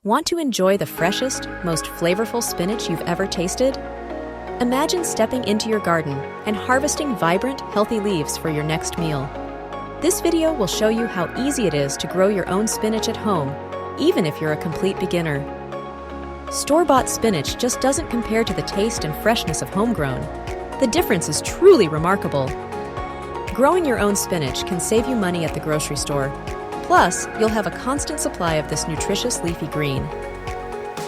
Want to enjoy the freshest, most flavorful spinach you've ever tasted? Imagine stepping into your garden and harvesting vibrant, healthy leaves for your next meal. This video will show you how easy it is to grow your own spinach at home, even if you're a complete beginner. Store-bought spinach just doesn't compare to the taste and freshness of homegrown. The difference is truly remarkable. Growing your own spinach can save you money at the grocery store. Plus, you'll have a constant supply of this nutritious leafy green.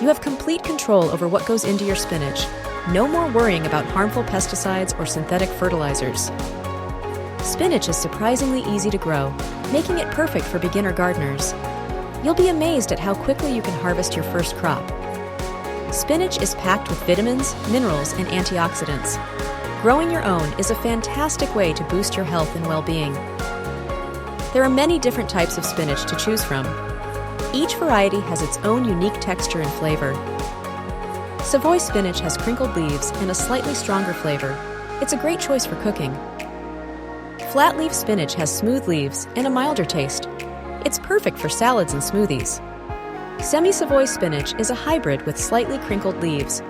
You have complete control over what goes into your spinach. No more worrying about harmful pesticides or synthetic fertilizers. Spinach is surprisingly easy to grow, making it perfect for beginner gardeners. You'll be amazed at how quickly you can harvest your first crop. Spinach is packed with vitamins, minerals, and antioxidants. Growing your own is a fantastic way to boost your health and well-being. There are many different types of spinach to choose from. Each variety has its own unique texture and flavor. Savoy spinach has crinkled leaves and a slightly stronger flavor. It's a great choice for cooking. Flat-leaf spinach has smooth leaves and a milder taste. It's perfect for salads and smoothies. Semi-Savoy spinach is a hybrid with slightly crinkled leaves.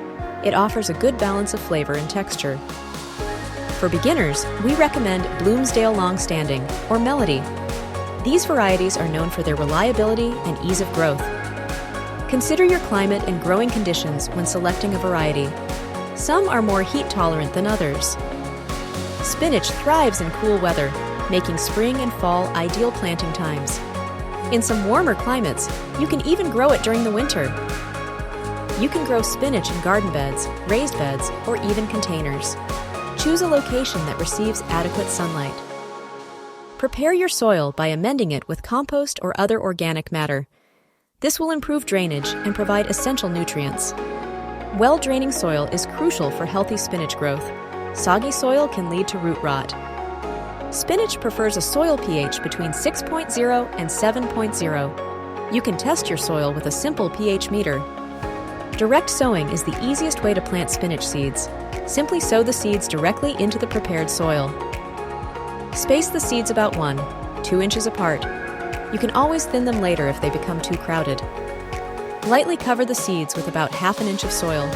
It offers a good balance of flavor and texture. For beginners, we recommend Bloomsdale Longstanding, or Melody. These varieties are known for their reliability and ease of growth. Consider your climate and growing conditions when selecting a variety. Some are more heat-tolerant than others. Spinach thrives in cool weather, making spring and fall ideal planting times. In some warmer climates, you can even grow it during the winter. You can grow spinach in garden beds, raised beds, or even containers. Choose a location that receives adequate sunlight. Prepare your soil by amending it with compost or other organic matter. This will improve drainage and provide essential nutrients. Well-draining soil is crucial for healthy spinach growth. Soggy soil can lead to root rot. Spinach prefers a soil pH between 6.0 and 7.0. You can test your soil with a simple pH meter. Direct sowing is the easiest way to plant spinach seeds. Simply sow the seeds directly into the prepared soil. Space the seeds about 1-2 inches apart. You can always thin them later if they become too crowded. Lightly cover the seeds with about ½ inch of soil.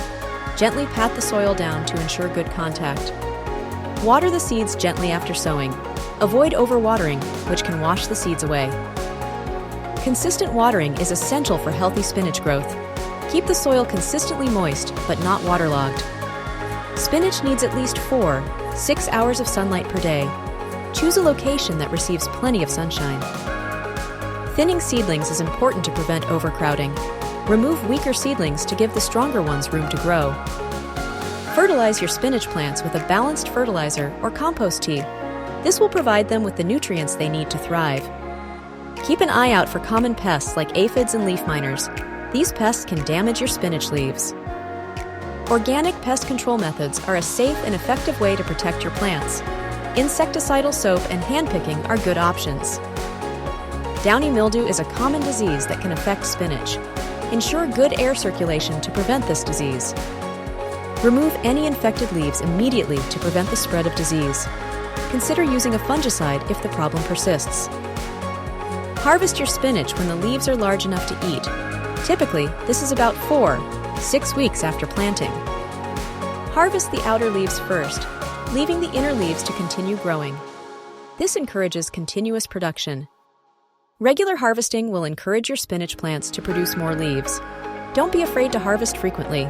Gently pat the soil down to ensure good contact. Water the seeds gently after sowing. Avoid overwatering, which can wash the seeds away. Consistent watering is essential for healthy spinach growth. Keep the soil consistently moist, but not waterlogged. Spinach needs at least 4-6 hours of sunlight per day. Choose a location that receives plenty of sunshine. Thinning seedlings is important to prevent overcrowding. Remove weaker seedlings to give the stronger ones room to grow. Fertilize your spinach plants with a balanced fertilizer or compost tea. This will provide them with the nutrients they need to thrive. Keep an eye out for common pests like aphids and leaf miners. These pests can damage your spinach leaves. Organic pest control methods are a safe and effective way to protect your plants. Insecticidal soap and hand-picking are good options. Downy mildew is a common disease that can affect spinach. Ensure good air circulation to prevent this disease. Remove any infected leaves immediately to prevent the spread of disease. Consider using a fungicide if the problem persists. Harvest your spinach when the leaves are large enough to eat. Typically, this is about 4-6 weeks after planting. Harvest the outer leaves first, leaving the inner leaves to continue growing. This encourages continuous production. Regular harvesting will encourage your spinach plants to produce more leaves. Don't be afraid to harvest frequently.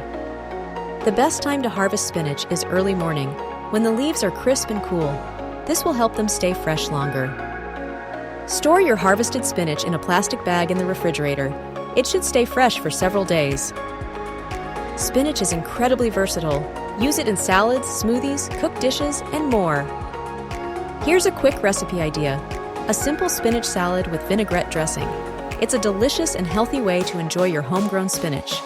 The best time to harvest spinach is early morning, when the leaves are crisp and cool. This will help them stay fresh longer. Store your harvested spinach in a plastic bag in the refrigerator. It should stay fresh for several days. Spinach is incredibly versatile. Use it in salads, smoothies, cooked dishes, and more. Here's a quick recipe idea: a simple spinach salad with vinaigrette dressing. It's a delicious and healthy way to enjoy your homegrown spinach.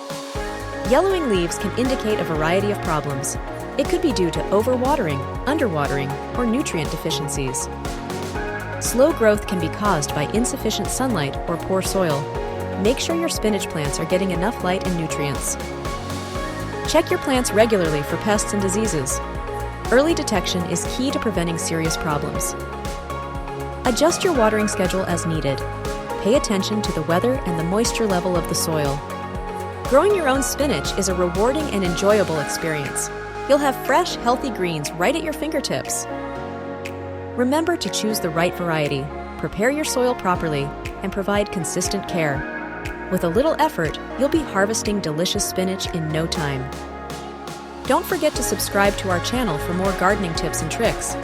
Yellowing leaves can indicate a variety of problems. It could be due to overwatering, underwatering, or nutrient deficiencies. Slow growth can be caused by insufficient sunlight or poor soil. Make sure your spinach plants are getting enough light and nutrients. Check your plants regularly for pests and diseases. Early detection is key to preventing serious problems. Adjust your watering schedule as needed. Pay attention to the weather and the moisture level of the soil. Growing your own spinach is a rewarding and enjoyable experience. You'll have fresh, healthy greens right at your fingertips. Remember to choose the right variety, prepare your soil properly, and provide consistent care. With a little effort, you'll be harvesting delicious spinach in no time. Don't forget to subscribe to our channel for more gardening tips and tricks.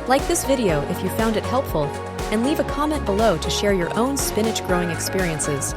Like this video if you found it helpful, and leave a comment below to share your own spinach growing experiences.